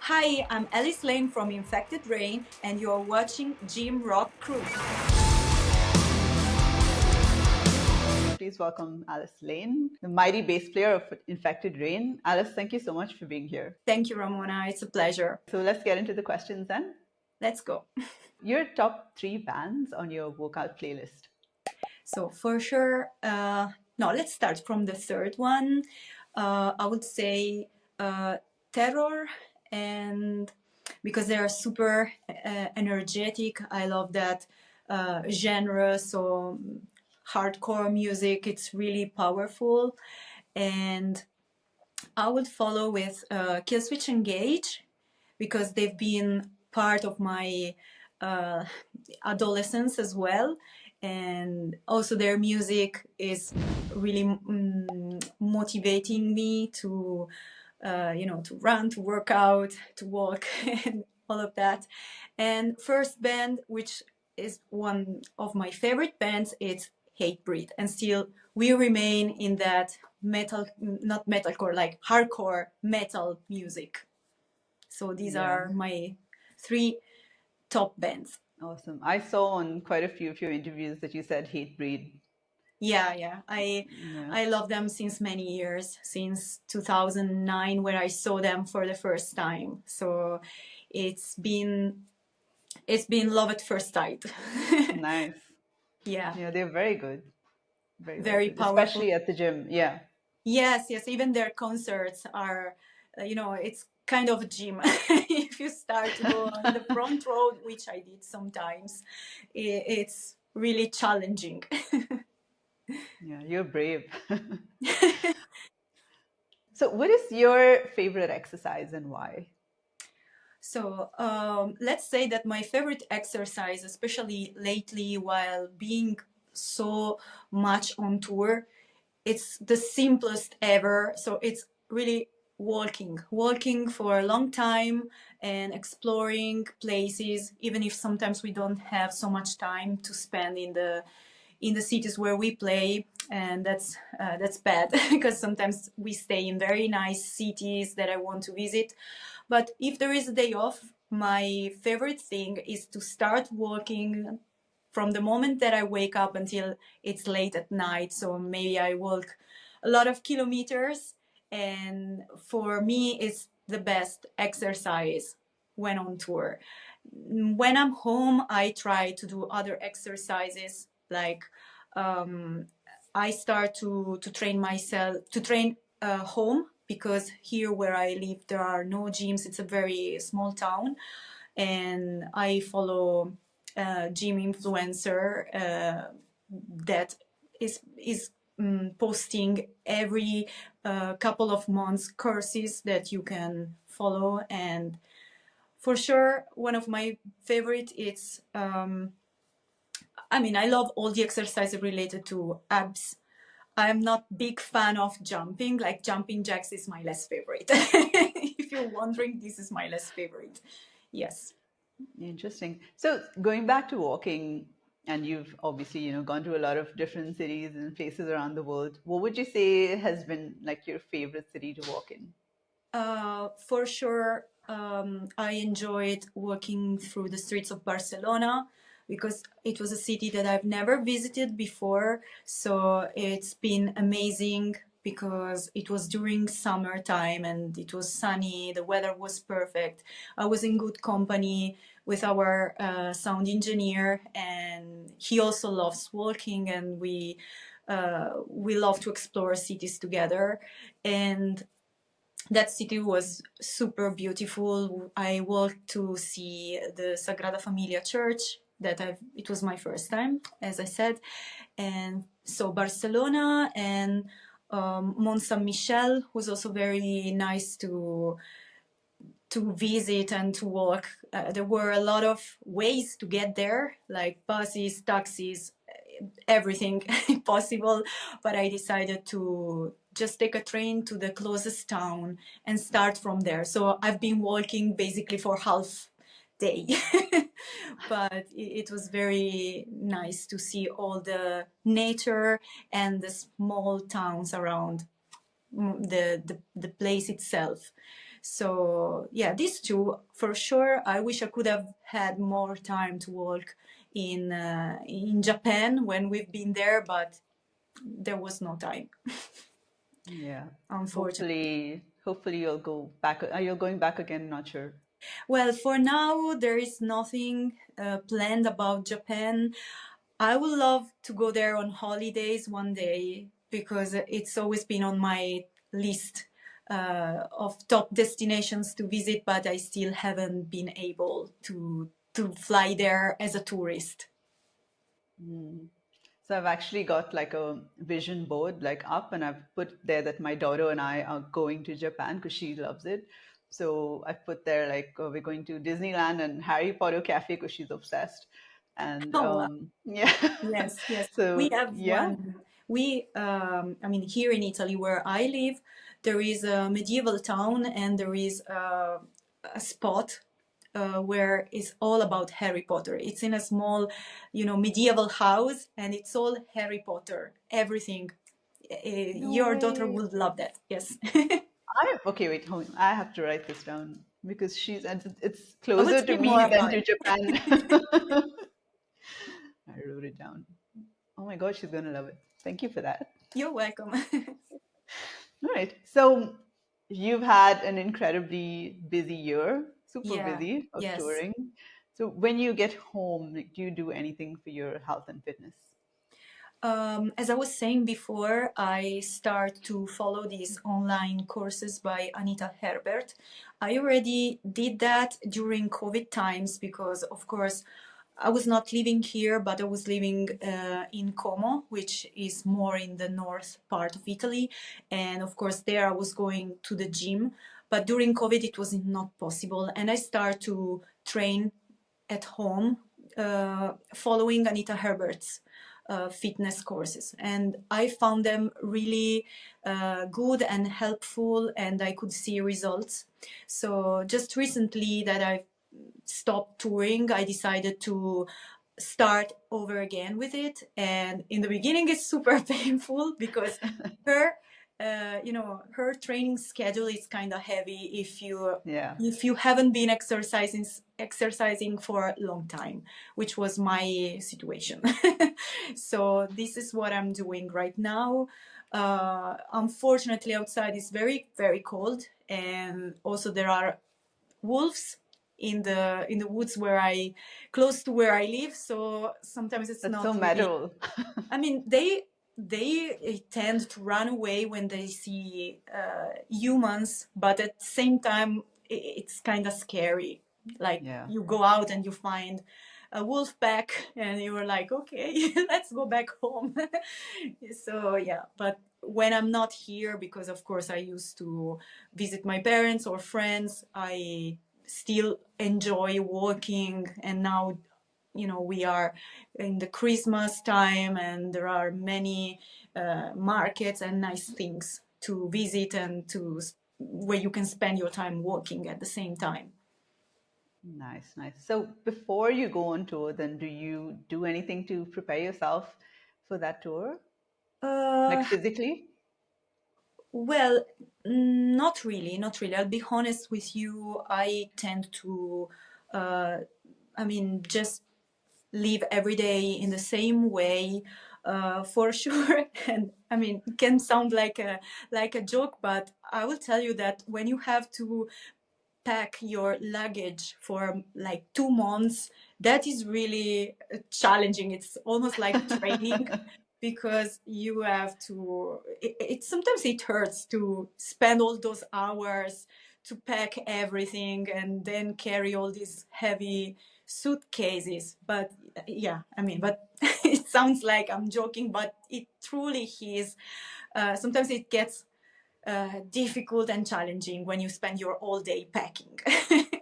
Hi, I'm Alice Lane from Infected Rain, and you're watching Gym Rock Crew. Please welcome Alice Lane, the mighty bass player of Infected Rain. Alice, thank you so much for being here. Thank you, Ramona. It's a pleasure. So let's get into the questions then. Let's go. Your top three bands on your workout playlist. So, for sure, no, let's start from the third one. I would say Terror, and because they are super energetic, I love that genre. So, hardcore music, it's really powerful. And I would follow with Killswitch Engage because they've been part of my uh, adolescence as well, and also their music is really motivating me to, to run, to work out, to walk, and all of that. And first band, which is one of my favorite bands, it's Hatebreed, and still we remain in that metal, not metalcore, like hardcore metal music. So these Yeah, are my three top bands. awesome. I saw on quite a few of your interviews that you said Hatebreed. Yeah. Yeah, I love them since many years, since 2009, where I saw them for the first time. So it's been it's been love at first sight. nice. Yeah, Yeah, they're very good. Very, very very good, powerful. especially at the gym. Yeah. Yes. Even their concerts are, it's kind of a gym. If you start to go on the front row, which I did sometimes, it's really challenging. Yeah, you're brave. So, what is your favorite exercise and why? So let's say that my favorite exercise, especially lately while being so much on tour, it's the simplest ever. So it's really walking for a long time and exploring places, even if sometimes we don't have so much time to spend in the cities where we play, and that's bad because sometimes we stay in very nice cities that I want to visit. But if there is a day off, my favorite thing is to start walking from the moment that I wake up until it's late at night. So maybe I walk a lot of kilometers, and for me it's the best exercise when on tour. When I'm home, I try to do other exercises, like I start to train myself, to train home, because here where I live there are no gyms. It's a very small town, and I follow a gym influencer that is posting every couple of months courses that you can follow. And for sure, one of my favorite is I love all the exercises related to abs. I'm not big fan of jumping. Like jumping jacks is my less favorite. If you're wondering, this is my less favorite. Yes. Interesting. So going back to walking, and you've obviously, gone to a lot of different cities and places around the world. What would you say has been like your favorite city to walk in? For sure, I enjoyed walking through the streets of Barcelona because it was a city that I've never visited before. So it's been amazing because it was during summertime and it was sunny, the weather was perfect. I was in good company with our sound engineer, and he also loves walking, and we love to explore cities together. And that city was super beautiful. I walked to see the Sagrada Familia Church. It was my first time, as I said, and so Barcelona and Mont Saint Michel was also very nice to visit and to walk. There were a lot of ways to get there, like buses, taxis, everything possible, but I decided to just take a train to the closest town and start from there. So I've been walking basically for half day. But it was very nice to see all the nature and the small towns around the place itself. So yeah, these two for sure. I wish I could have had more time to walk in Japan when we've been there, but there was no time, Yeah. unfortunately. Hopefully you'll go back. Are you going back again? Not sure. Well, for now, there is nothing planned about Japan. I would love to go there on holidays one day because it's always been on my list of top destinations to visit, but I still haven't been able to fly there as a tourist. Mm. So I've actually got like a vision board like up, and I've put there that my daughter and I are going to Japan because she loves it. So I've put there like we're going to Disneyland and Harry Potter Cafe because she's obsessed. And Oh, wow. yeah, Yes, yes. We so have yeah. one. I mean, here in Italy where I live, there is a medieval town and there is a spot where it's all about Harry Potter. It's in a small, medieval house and it's all Harry Potter, everything. No Your daughter way. would love that. Yes. Okay, wait, hold on. I have to write this down because and it's I will closer tell to you more me than about to it. Japan. I wrote it down. Oh my God, she's gonna love it. Thank you for that. You're welcome. All right. So you've had an incredibly busy year, super Yeah, busy of yes. touring. So when you get home, like, do you do anything for your health and fitness? As I was saying before, I start to follow these online courses by Anita Herbert. I already did that during COVID times because, of course, I was not living here, but I was living in Como, which is more in the north part of Italy. And of course, there I was going to the gym. But during COVID, it was not possible. And I start to train at home following Anita Herbert's fitness courses. And I found them really good and helpful, and I could see results. So just recently that I stopped touring, I decided to start over again with it. And in the beginning, it's super painful because her, her training schedule is kind of heavy Yeah. if you haven't been exercising for a long time, which was my situation. So this is what I'm doing right now. Unfortunately, outside is very, very cold, and also there are wolves in the woods where I close to where I live. So sometimes it's That's so not really. metal. I mean, they tend to run away when they see humans, but at the same time, it's kind of scary. Like Yeah. you go out and you find a wolf pack, and you are like, okay, let's go back home. So yeah, but when I'm not here, because of course I used to visit my parents or friends, I still enjoy walking. And now, we are in the Christmas time and there are many markets and nice things to visit and where you can spend your time walking at the same time. Nice, nice. So before you go on tour, then do you do anything to prepare yourself for that tour? Like Uh, physically? well, not really, not really. I'll be honest with you. I tend to, uh, just live every day in the same way, for sure. And I mean, it can sound like a joke, but I will tell you that when you have to pack your luggage for like 2 months, that is really challenging. It's almost like training because you have to. Sometimes it hurts to spend all those hours to pack everything and then carry all these heavy suitcases. But yeah, but it sounds like I'm joking, but it truly is. Sometimes it gets difficult and challenging when you spend your all day packing.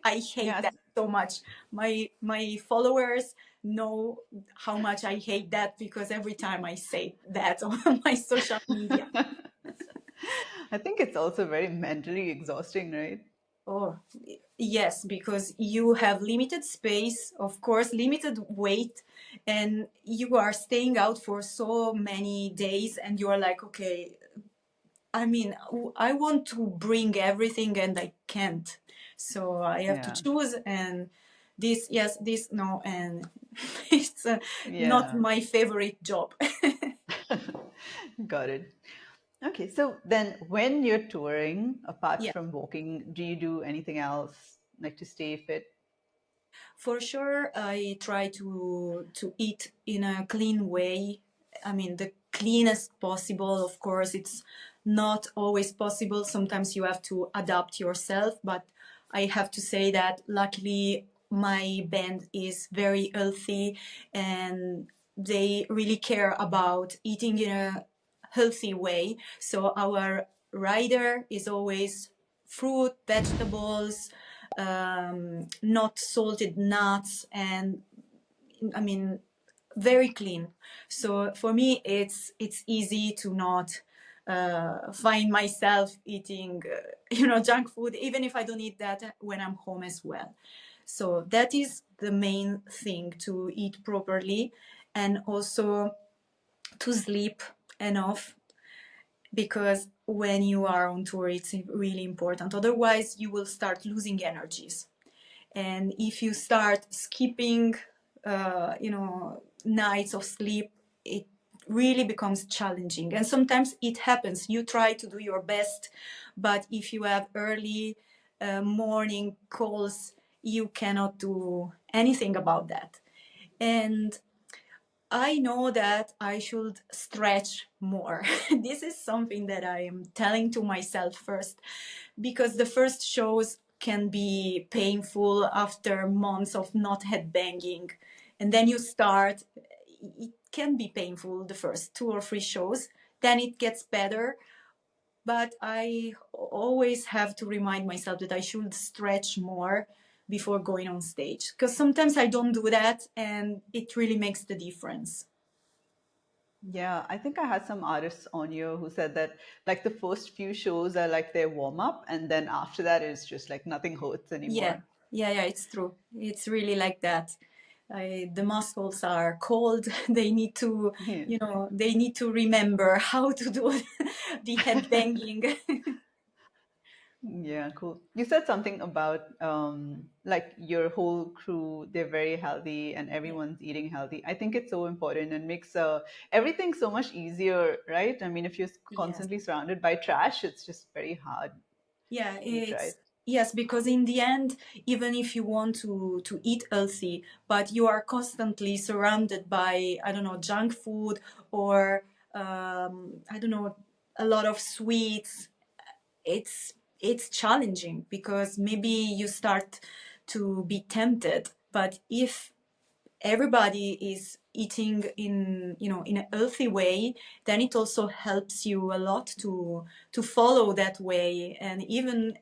I hate Yes. that so much. My followers know how much I hate that because every time I say that on my social media. I think it's also very mentally exhausting, right? Oh, yes, because you have limited space, of course, limited weight, and you are staying out for so many days, and you are like, okay, I mean, I want to bring everything and I can't. So I have to Yeah. choose, and this, yes, this, no, and it's not Yeah. my favorite job. Got it. Okay, so then when you're touring, apart Yeah. from walking, do you do anything else like to stay fit? For sure, I try to eat in a clean way. I mean, the cleanest possible. Of course, it's not always possible. Sometimes you have to adapt yourself, but I have to say that luckily my band is very healthy and they really care about eating in a healthy way. So our rider is always fruit, vegetables, not salted nuts, and I mean very clean. So for me, it's easy to not find myself eating, junk food, even if I don't eat that when I'm home as well. So that is the main thing, to eat properly and also to sleep enough, because when you are on tour, it's really important. Otherwise, you will start losing energies. And if you start skipping nights of sleep, it really becomes challenging. And sometimes it happens, you try to do your best, but if you have early morning calls, you cannot do anything about that. And I know that I should stretch more. This is something that I am telling to myself first, because the first shows can be painful after months of not headbanging. And then you start, it can be painful the first 2 or 3 shows, then it gets better. But I always have to remind myself that I should stretch more before going on stage, because sometimes I don't do that and it really makes the difference. Yeah, I think I had some artists on you who said that like the first few shows are like their warm up, and then after that it's just like nothing hurts Yeah, anymore. yeah, it's true. It's really like that. The muscles are cold. They need to, Yeah. they need to remember how to do the head banging. Yeah, cool. You said something about like your whole crew, they're very healthy and Yeah. everyone's eating healthy. I think it's so important and makes everything so much easier, right? I mean, if you're Yes. constantly surrounded by trash, it's just very hard Yeah, to eat right. it's yes, because in the end, even if you want to eat healthy, but you are constantly surrounded by, I don't know, junk food, or I don't know, a lot of sweets, it's challenging, because maybe you start to be tempted. But if everybody is eating in a healthy way, then it also helps you a lot to follow that way. And even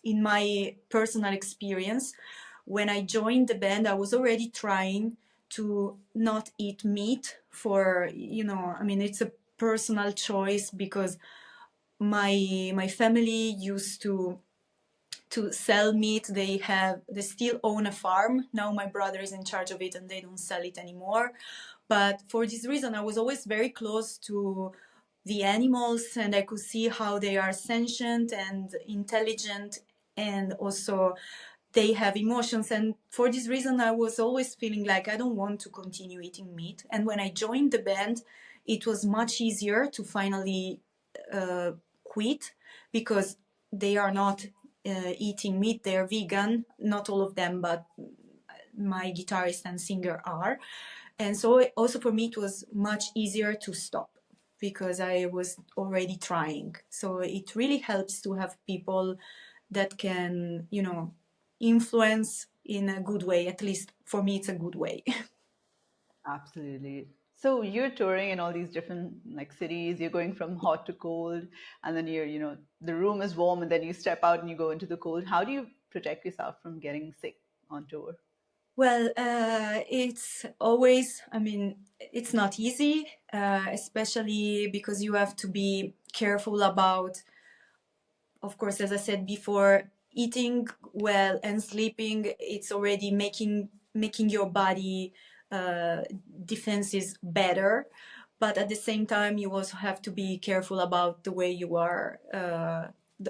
in my personal experience, when I joined the band, I was already trying to not eat meat. For, I mean, it's a personal choice, because my family used to sell meat. They still own a farm. Now my brother is in charge of it and they don't sell it anymore. But for this reason, I was always very close to the animals, and I could see how they are sentient and intelligent, and also they have emotions. And for this reason, I was always feeling like I don't want to continue eating meat. And when I joined the band, it was much easier to finally uh, quit, because they are not eating meat, they're vegan. Not all of them, but my guitarist and singer are. And so also for me, it was much easier to stop, because I was already trying. So it really helps to have people that can, influence in a good way. At least for me, it's a good way. Absolutely. So you're touring in all these different like cities, you're going from hot to cold, and then the room is warm and then you step out and you go into the cold. How do you protect yourself from getting sick on tour? Well, it's always, I mean, it's not easy, especially because you have to be careful about, of course, as I said before, eating well and sleeping. It's already making your body uh, defenses better. but at the same time you also have to be careful about the way you are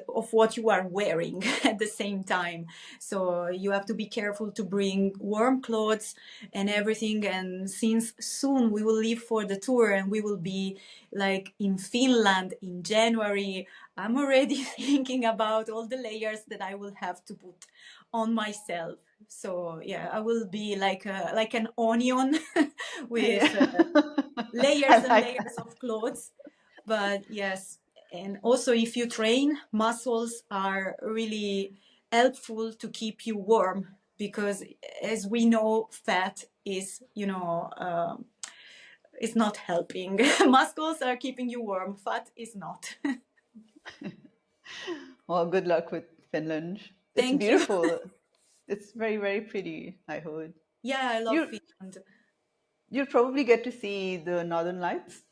of what you are wearing at the same time. So you have to be careful to bring warm clothes and everything. And since soon we will leave for the tour and we will be like in Finland in January, I'm already thinking about all the layers that I will have to put on myself. So yeah, I will be like an onion with Yeah. I layers and like layers that. of clothes. But yes, and also if you train, muscles are really helpful to keep you warm because, as we know, fat is, is not helping. Muscles are keeping you warm, fat is not. Well, good luck with Finland. It's Thank you. beautiful. It's very, very pretty, I heard. Yeah, I love You Finland. you'll probably get to see the Northern Lights,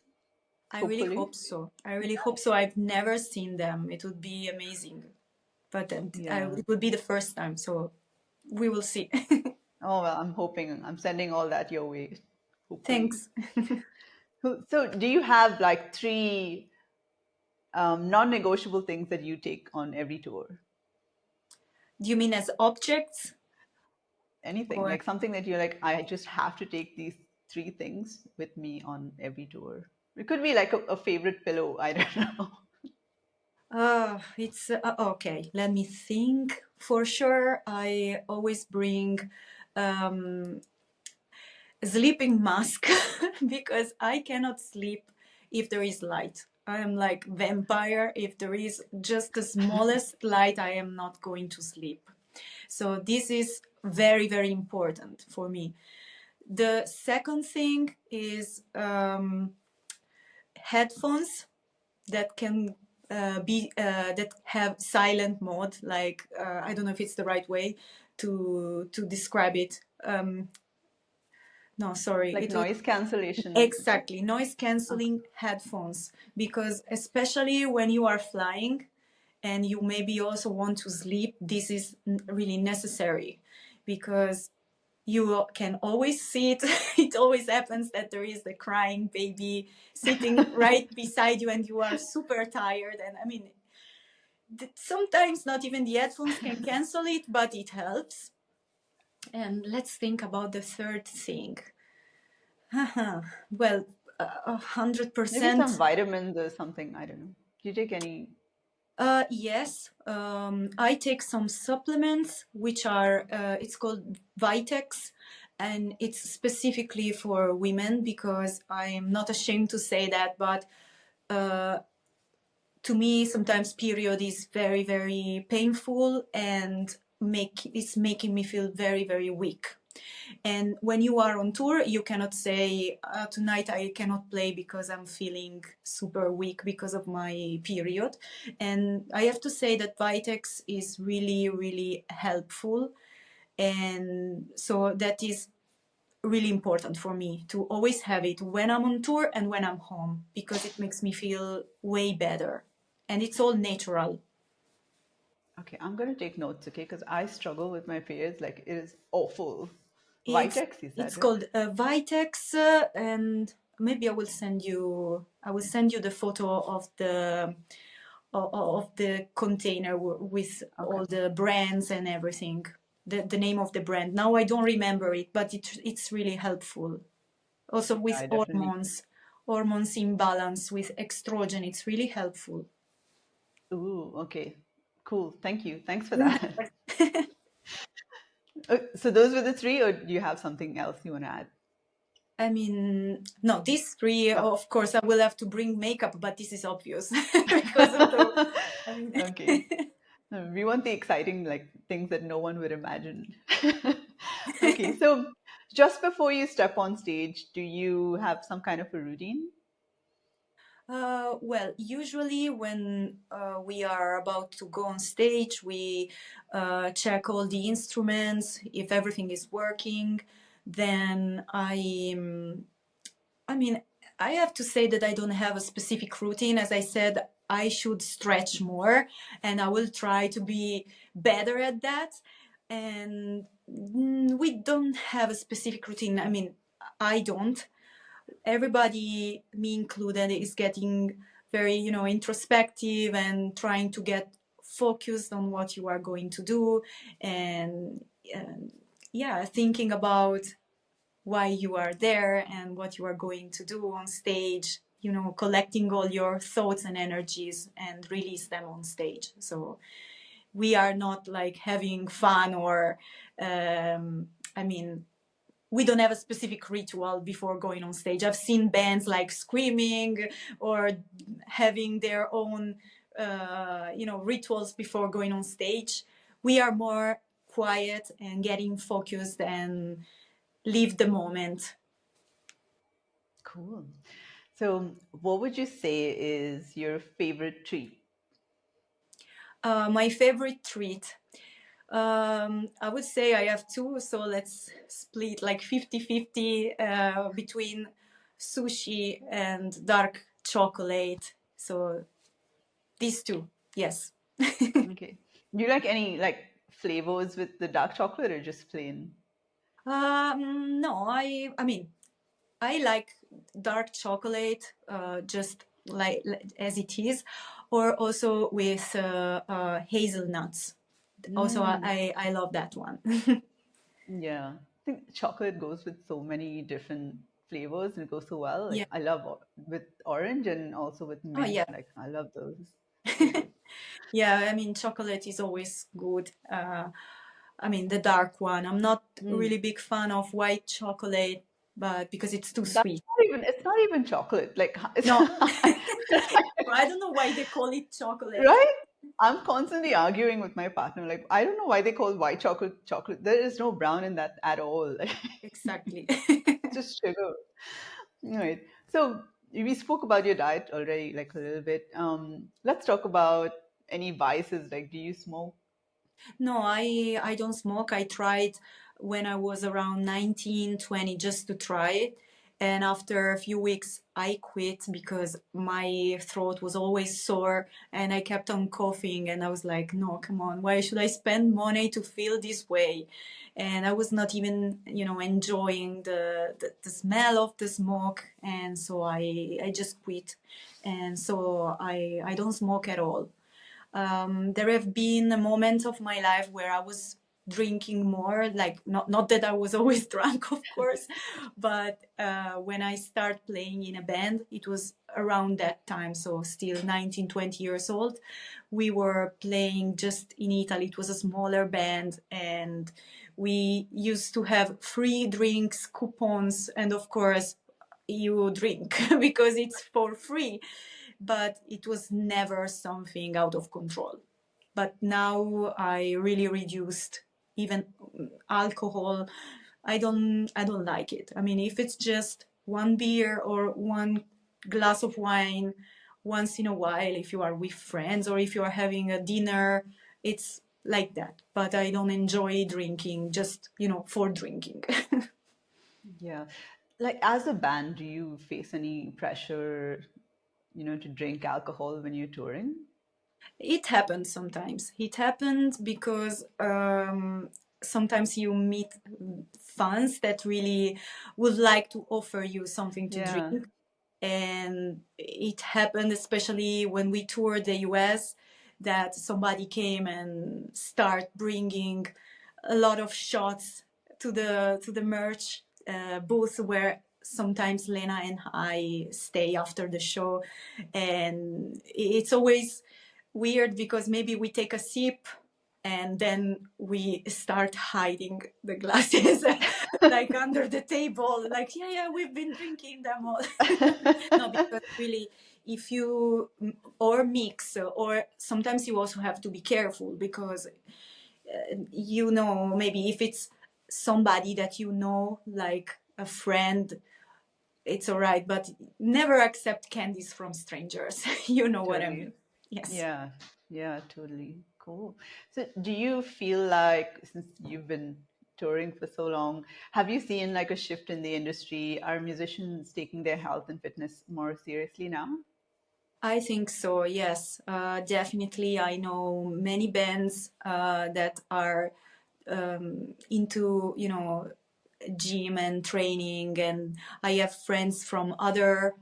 I really hopefully. hope so. I really hope so. I've never seen them. It would be amazing. But Yeah. it would be the first time, so we will see. Oh, well, I'm hoping I'm sending all that your way, hopefully. Thanks. So, do you have like three non-negotiable things that you take on every tour? Do you mean as objects Anything, or? like something that you're like, I just have to take these three things with me on every tour. It could be like a favorite pillow. I don't know. It's okay. Let me think. For sure, I always bring um, a sleeping mask because I cannot sleep if there is light. I am like vampire. If there is just the smallest light, I am not going to sleep. So this is very, very important for me. The second thing is headphones that can be that have silent mode. Like I don't know if it's the right way to describe it. No, sorry, Like it was noise cancellation. exactly noise Okay. canceling headphones because especially when you are flying and you maybe also want to sleep, this is really necessary because you can always see it. It always happens that there is the crying baby sitting right beside you and you are super tired. And I mean, sometimes not even the headphones can cancel it, but it helps. And let's think about the third thing. Well, 100%. Maybe some vitamins or something. I don't know. Do you take any? Yes, I take some supplements which are, it's called Vitex, and it's specifically for women because I am not ashamed to say that, but to me, sometimes period is very, very painful and it's making me feel very, very weak. And when you are on tour, you cannot say, tonight I cannot play because I'm feeling super weak because of my period. And I have to say that Vitex is really, really helpful. And so that is really important for me to always have it when I'm on tour and when I'm home because it makes me feel way better. And it's all natural. Okay, I'm gonna take notes, okay? Because I struggle with my periods. Like it is awful. It's Vitex, is that it's right? called Vitex, and maybe I will send you the photo of the container with Okay. all the brands and everything. The name of the brand. Now I don't remember it, but it's really helpful. Also Yeah, with I definitely. hormones imbalance with estrogen, it's really helpful. Ooh, okay. Cool. Thank you. Thanks for that. So those were the three, or do you have something else you want to add? I mean, no, these three, Oh. of course, I will have to bring makeup, but this is obvious because of the. I mean, Okay. We want the exciting like things that no one would imagine. Okay, so just before you step on stage, do you have some kind of a routine? well, usually when we are about to go on stage, we check all the instruments. If everything is working, then I mean, I have to say that I don't have a specific routine. As I said, I should stretch more, and I will try to be better at that. And we don't have a specific routine. I mean, I don't. everybody, me included, is getting very, introspective and trying to get focused on what you are going to do, and yeah, thinking about why you are there and what you are going to do on stage, collecting all your thoughts and energies and release them on stage. So we are not like having fun, or I mean, we don't have a specific ritual before going on stage. I've seen bands like screaming or having their own rituals before going on stage. We are more quiet and getting focused and live the moment. Cool. So, what would you say is your favorite treat? My favorite treat, I would say I have two, so let's split like 50-50 between sushi and dark chocolate. So these two, yes. Okay. Do you like any like flavors with the dark chocolate or just plain? No, I mean, I like dark chocolate, just like as it is, or also with hazelnuts. Also, Mm, I love that one. yeah. I think chocolate goes with so many different flavors and it goes so well. Yeah. Like I love with orange and also with Oh mint. yeah. Like I love those. So good. Yeah, I mean, chocolate is always good. I mean, the dark one. I'm not Mm. really big fan of white chocolate, but because it's too That's sweet. not even, it's not even chocolate. Like it's No, I don't know why they call it chocolate. right? I'm constantly arguing with my partner. Like, I don't know why they call white chocolate chocolate. There is no brown in that at all. Exactly. It's just sugar. Right. So we spoke about your diet already, like a little bit. Let's talk about any vices. Like, do you smoke? No, I don't smoke. I tried when I was around 19, 20, just to try it. And after a few weeks, I quit because my throat was always sore and I kept on coughing. And I was like, no, come on, why should I spend money to feel this way? And I was not even, enjoying the smell of the smoke. And so I just quit. And so I don't smoke at all. There have been moments of my life where I was drinking more, like not that I was always drunk, of course, but when I started playing in a band, it was around that time, so still 19, 20 years old. We were playing just in Italy. It was a smaller band, and we used to have free drinks, coupons, and of course, you drink because it's for free, but it was never something out of control. But now I really reduced even alcohol. I don't like it. I mean, if it's just one beer or one glass of wine once in a while, if you are with friends or if you are having a dinner, it's like that. But I don't enjoy drinking just, for drinking. Yeah. Like, as a band, do you face any pressure, to drink alcohol when you're touring? It happens sometimes. It happens because sometimes you meet fans that really would like to offer you something to Yeah. drink. And it happened especially when we toured the US, that somebody came and start bringing a lot of shots to the merch booth where sometimes Lena and I stay after the show, and it's always weird because maybe we take a sip and then we start hiding the glasses like under the table, like, yeah, yeah, we've been drinking them all. No, because really, if you or mix, or sometimes you also have to be careful because maybe if it's somebody that like a friend, it's all right, but never accept candies from strangers. You know what I Totally. mean? Yes. Yeah, yeah, totally. Cool. So, do you feel like since you've been touring for so long, have you seen like a shift in the industry? Are musicians taking their health and fitness more seriously now? I think so, yes. Definitely. I know many bands that are into, gym and training, and I have friends from other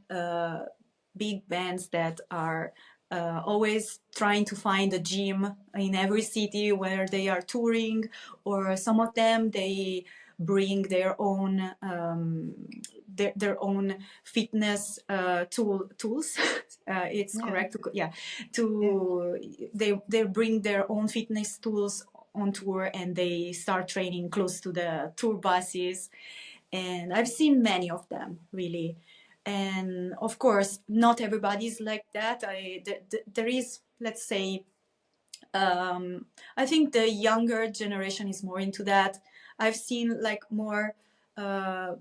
big bands that are always trying to find a gym in every city where they are touring, or some of them they bring their own their own fitness tools. It's Yeah. correct to, yeah, Yeah. to they bring their own fitness tools on tour, and they start training close to the tour buses. And I've seen many of them, really. And of course, not everybody's like that. There is, let's say, I think the younger generation is more into that. I've seen like more uh,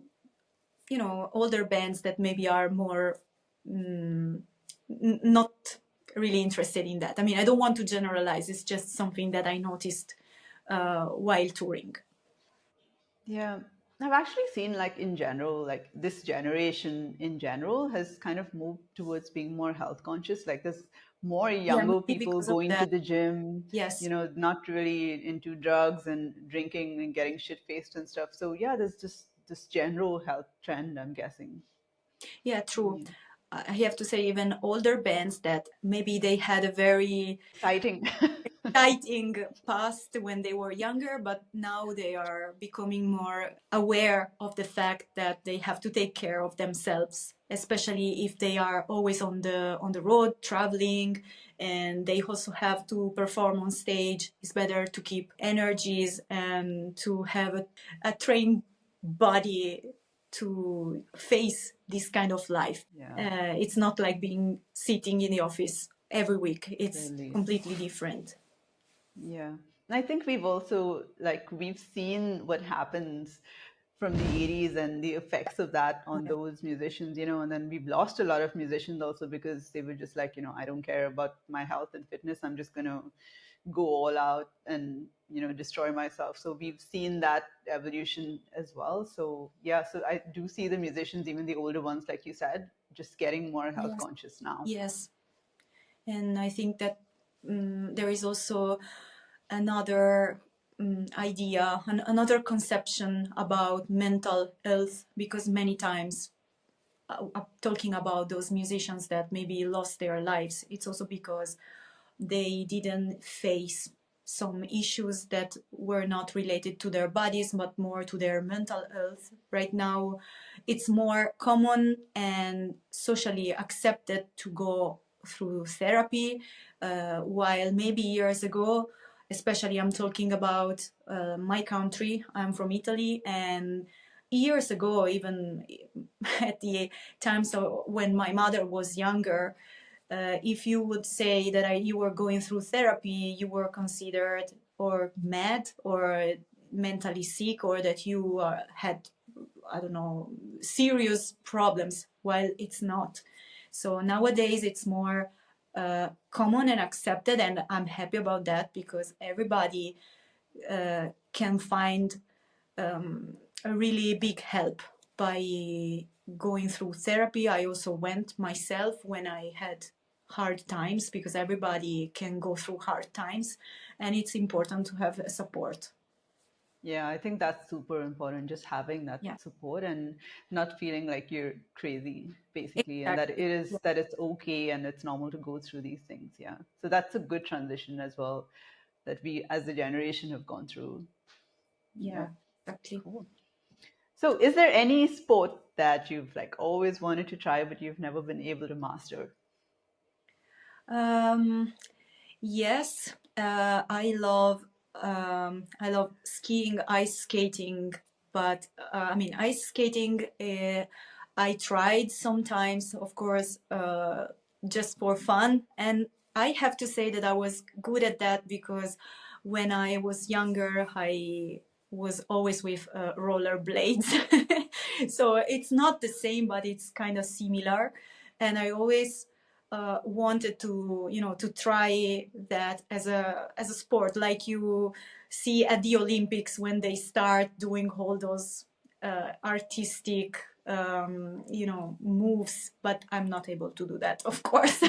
older bands that maybe are more not really interested in that. I mean, I don't want to generalize. It's just something that I noticed while touring. Yeah. I've actually seen, like, in general, like this generation in general has kind of moved towards being more health conscious. Like there's more Yeah, younger maybe people because of going to that. the gym, Yes. not really into drugs and drinking and getting shit faced and stuff. So yeah, there's just this general health trend, I'm guessing. Yeah, true. Yeah. I have to say, even older bands that maybe they had a very Exciting. exciting past when they were younger, but now they are becoming more aware of the fact that they have to take care of themselves, especially if they are always on the road traveling, and they also have to perform on stage. It's better to keep energies and to have a trained body to face this kind of life. Yeah, It's not like being sitting in the office every week. It's totally. completely different. Yeah. And I think we've seen what happens from the 80s and the effects of that on Yeah. those musicians, and then we've lost a lot of musicians also because they were just like, I don't care about my health and fitness. I'm just going to go all out and, destroy myself. So we've seen that evolution as well. So yeah, so I do see the musicians, even the older ones, like you said, just getting more health Yes. conscious now. Yes. And I think that there is also another idea, another conception about mental health, because many times talking about those musicians that maybe lost their lives, it's also because they didn't face some issues that were not related to their bodies but more to their mental health. Right now it's more common and socially accepted to go through therapy, while maybe years ago, especially I'm talking about my country, I'm from Italy, and years ago, even at the times when my mother was younger, if you would say that you were going through therapy, you were considered or mad or mentally sick, or that you had, I don't know, serious problems, while it's not. So nowadays it's more common and accepted, and I'm happy about that, because everybody can find a really big help by going through therapy. I also went myself when I had hard times, because everybody can go through hard times, and it's important to have a support. Yeah, I think that's super important, just having that Yeah, support and not feeling like you're crazy, basically, and that it exactly. is that it's okay and it's normal to go through these things. Yeah. So that's a good transition as well that we as a generation have gone through. Yeah. Yeah, exactly. Cool. So is there any sport that you've like always wanted to try but you've never been able to master? Um, yes, I love skiing, ice skating, but I mean ice skating. I tried sometimes, of course, just for fun, and I have to say that I was good at that, because when I was younger, I was always with roller blades. So it's not the same, but it's kind of similar, and I always wanted to to try that as a sport, like you see at the Olympics when they start doing all those artistic moves, but I'm not able to do that, of course.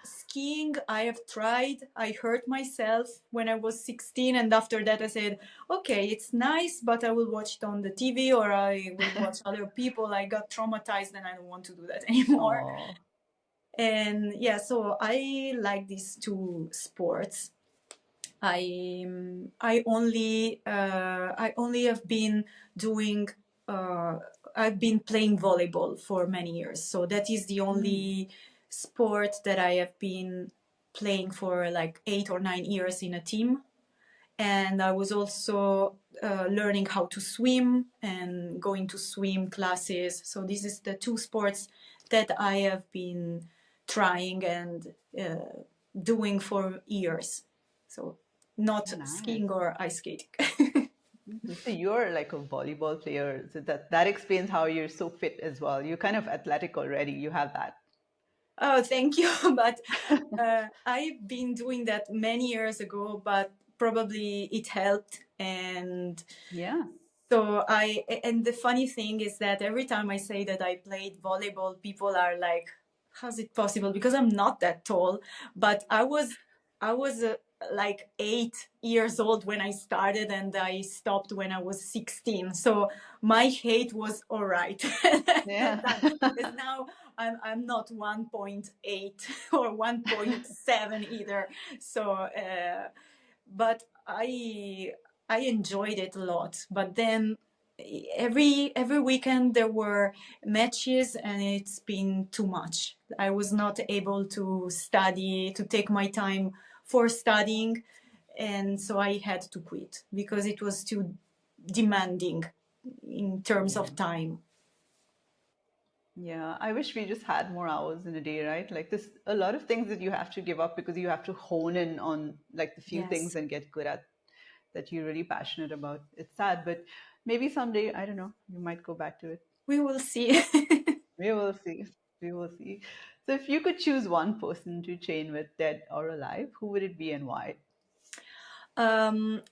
Skiing, I have tried. I hurt myself when I was 16, and after that, I said, okay, it's nice, but I will watch it on the TV or I will watch other people. I got traumatized and I don't want to do that anymore. Oh, And yeah, so I like these two sports. I only have been doing uh, I've been playing volleyball for many years, so that is the mm, only sport that I have been playing for like 8 or 9 years in a team. And I was also learning how to swim and going to swim classes. So this is the two sports that I have been trying and doing for years. So not nice. skiing or ice skating. So you're like a volleyball player. So that explains how you're so fit as well. You're kind of athletic already. You have that. Oh, thank you. But I've been doing that many years ago, but probably it helped. And Yeah. so and the funny thing is that every time I say that I played volleyball, people are like, how's it possible? Because I'm not that tall, but I was like 8 years old when I started and I stopped when I was 16. So my height was all right at Yeah. that time. Because now I'm not 1.8 or 1.7 either. So, but I enjoyed it a lot. But then every weekend there were matches and it's been too much. I was not able to study, to take my time for studying, and so I had to quit because it was too demanding in terms Yeah. of time. Yeah. I wish we just had more hours in a day, right? Like this, a lot of things that you have to give up because you have to hone in on like the few things Yes, and get good at that you're really passionate about. It's sad, but maybe someday, I don't know, you might go back to it. we will see. We will see. We will see. So if you could choose one person to train with, dead or alive, who would it be and why? um,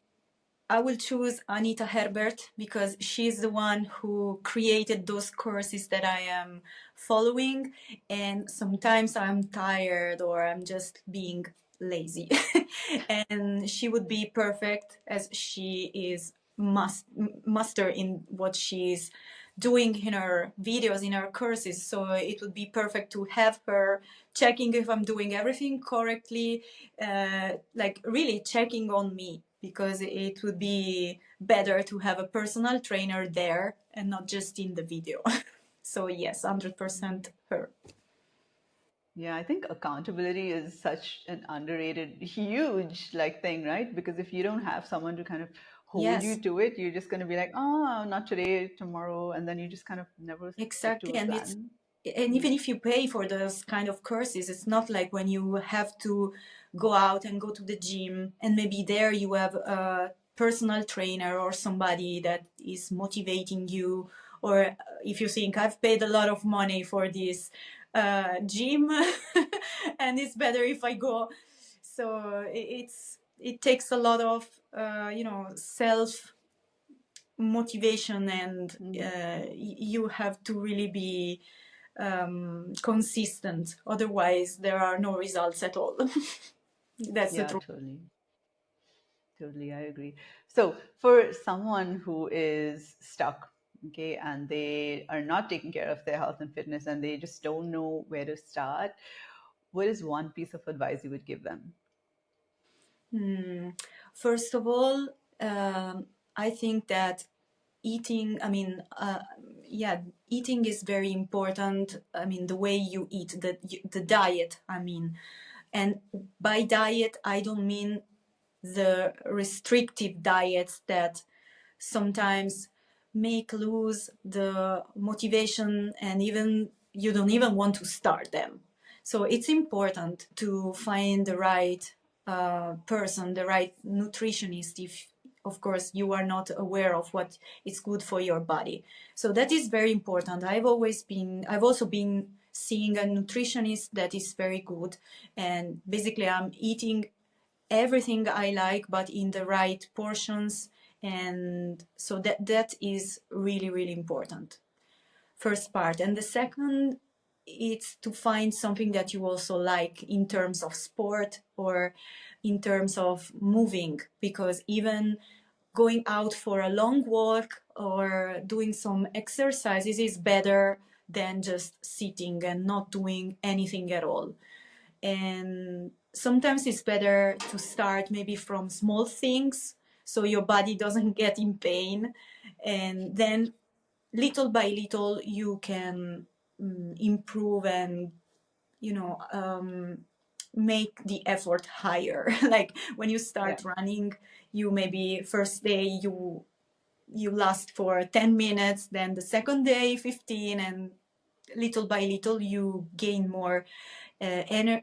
I will choose Anita Herbert because she's the one who created those courses that I am following. And sometimes I'm tired or I'm just being lazy. And she would be perfect as she is master in what she's doing in her videos, in her courses. So it would be perfect to have her checking if I'm doing everything correctly, like really checking on me, because it would be better to have a personal trainer there and not just in the video. So yes, 100% her. Yeah, I think accountability is such an underrated, huge like thing, right? Because if you don't have someone to kind of hold you Yes, to it, you're just going to be like, oh, not today, tomorrow, and then you just kind of never stick to exactly. a And it's plan. and Yeah. even if you pay for those kind of courses, it's not like when you have to go out and go to the gym and maybe there you have a personal trainer or somebody that is motivating you. Or if you think I've paid a lot of money for this gym and it's better if I go. So it takes a lot of self motivation, and Mhm. you have to really be consistent. Otherwise, there are no results at all. That's the Yeah, truth. totally. Totally, I agree. So, for someone who is stuck, okay, and they are not taking care of their health and fitness and they just don't know where to start, what is one piece of advice you would give them? Hmm. First of all, I think that eating, yeah, eating is very important. I mean, the way you eat, the diet, I mean. And by diet, I don't mean the restrictive diets that sometimes make lose the motivation, and even you don't even want to start them. So it's important to find the right person, the right nutritionist, if of course you are not aware of what is good for your body. So that is very important. I've also been seeing a nutritionist that is very good, and basically I'm eating everything I like, but in the right portions And so that is really, really important. First part. And the second, it's to find something that you also like in terms of sport or in terms of moving, because even going out for a long walk or doing some exercises is better than just sitting and not doing anything at all. And sometimes it's better to start maybe from small things so your body doesn't get in pain, and then little by little you can improve and, you know, make the effort higher. Like when you Yeah. start running, you maybe first day you last for 10 minutes, then the second day 15, and little by little you gain more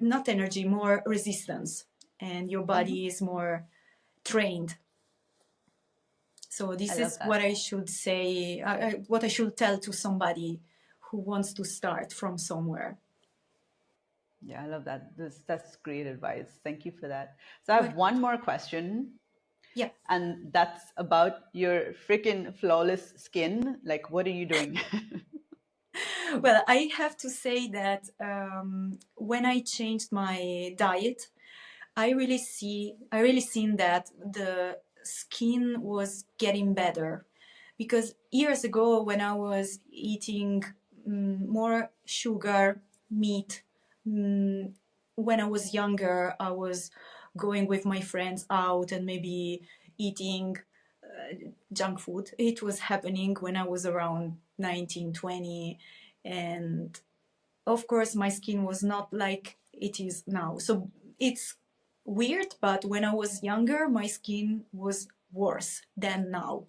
not energy, more resistance, and your Hmm. body is more trained. So I this love is what that. I should say, what I should tell to somebody who wants to start from somewhere. Yeah, I love that. That's great advice. Thank you for that. So I have What? one more question, Yeah. and that's about your freaking flawless skin. Like, what are you doing? Well, I have to say that when I changed my diet, I really seen that the skin was getting better, because years ago when I was eating more sugar, meat, mm, when I was younger, I was going with my friends out and maybe eating junk food. It was happening when I was around 19, 20, and of course my skin was not like it is now. So it's weird, but when I was younger my skin was worse than now.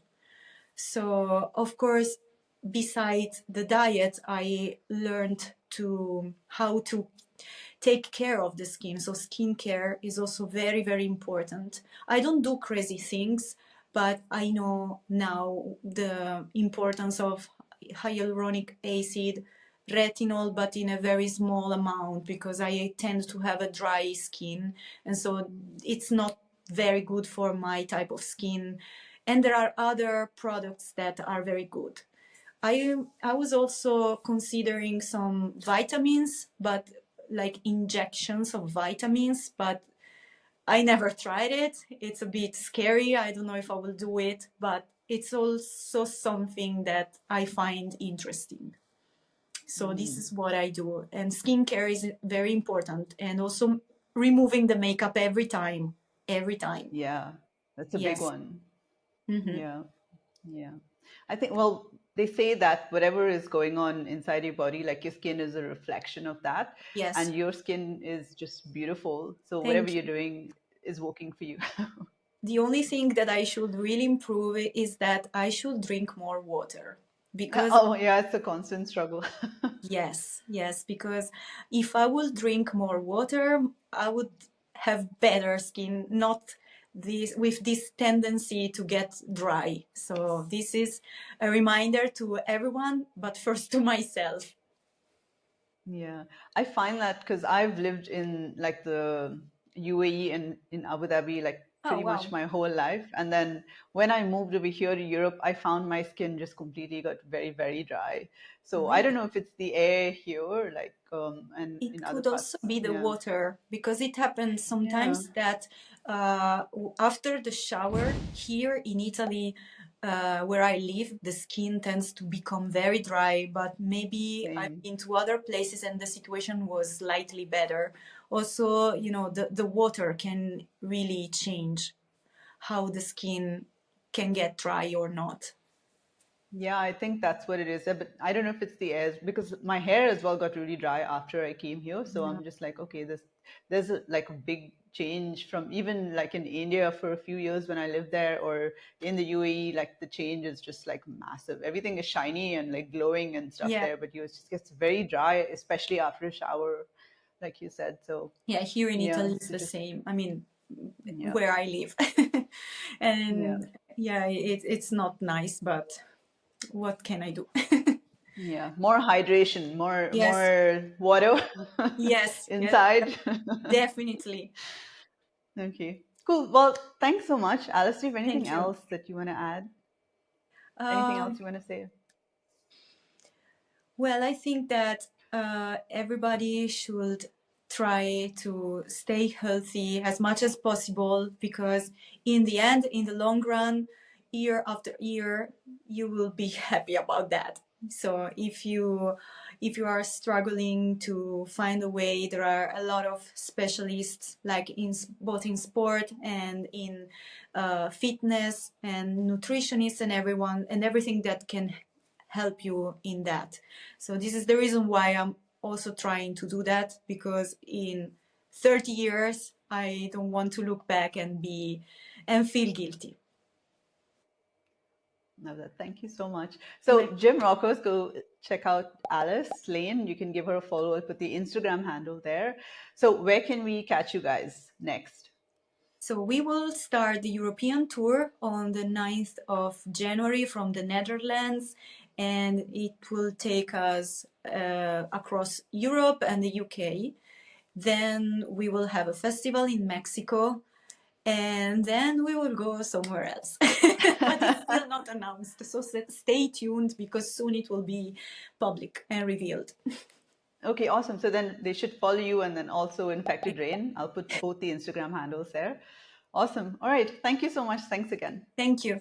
So of course, besides the diet, I learned to how to take care of the skin. So skincare is also very, very important. I don't do crazy things, but I know now the importance of hyaluronic acid, retinol, but in a very small amount, because I tend to have a dry skin, and so it's not very good for my type of skin. And there are other products that are very good. I was also considering some vitamins, but like injections of vitamins, but I never tried it. It's a bit scary. I don't know if I will do it, but it's also something that I find interesting. So this Mm, is what I do. And skincare is very important. And also removing the makeup every time. Every time. yeah, that's a big Yes. one. Hmm. Yeah, yeah. I think, well, they say that whatever is going on inside your body, like your skin is a reflection of that, Yes. and your skin is just beautiful. So whatever Thank you're you. doing is working for you. The only thing that I should really improve is that I should drink more water. Because, Oh, yeah, it's a constant struggle. yes, yes, because if I would drink more water, I would have better skin, not this with this tendency to get dry. So this is a reminder to everyone, but first to myself. Yeah, I find that because I've lived in like the UAE and in Abu Dhabi like Oh, pretty much wow. my whole life. And then when I moved over here to Europe, I found my skin just completely got very, very dry. So I don't Really? know if it's the air here, like, and in It other could also parts. be the Yeah. water, because it happens Yeah. sometimes that after the shower here in Italy, where I live, the skin tends to become very dry. But maybe I've Same. been to other places and the situation was slightly better. Also, you know, the water can really change how the skin can get dry or not. Yeah, I think that's what it is. But I don't know if it's the air because my hair as well got really dry after I came here. So Yeah. I'm just like, okay, there's a, like a big change from even like in India for a few years when I lived there, or in the UAE, like the change is just like massive. Everything is shiny and like glowing and stuff Yeah. there, but you it just gets very dry, especially after a shower, like you said. So Yeah, here in yeah, Italy it's so the just same. I mean, yeah, where I live. yeah. And yeah, it's not nice, but what can I do? Yeah, more hydration, Yes, more water yes, yes, inside. definitely. Okay. Cool. Well, thanks so much, Alice. Do you have anything Thank you. else that you want to add? Anything else Um, you want to say? Well, I think that everybody should try to stay healthy as much as possible because, in the end, in the long run, year after year, you will be happy about that. So if you are struggling to find a way, there are a lot of specialists like in both in sport and in fitness and nutritionists and everyone and everything that can help you in that. So this is the reason why I'm also trying to do that, because in 30 years I don't want to look back and feel guilty. No, that. Thank you so much. My So, Gym Rockers, go check out Alice Lane. You can give her a follow. I'll put the Instagram handle there. So, where can we catch you guys next? So we will start the European tour on the 9th of January from the Netherlands, and it will take us across Europe and the UK. Then we will have a festival in Mexico, and then we will go somewhere else. But it's still not announced, so stay tuned because soon it will be public and revealed. Okay, awesome. So then they should follow you and then also Infected Rain. I'll put both the Instagram handles there. Awesome. All right. Thank you so much. Thanks again. Thank you.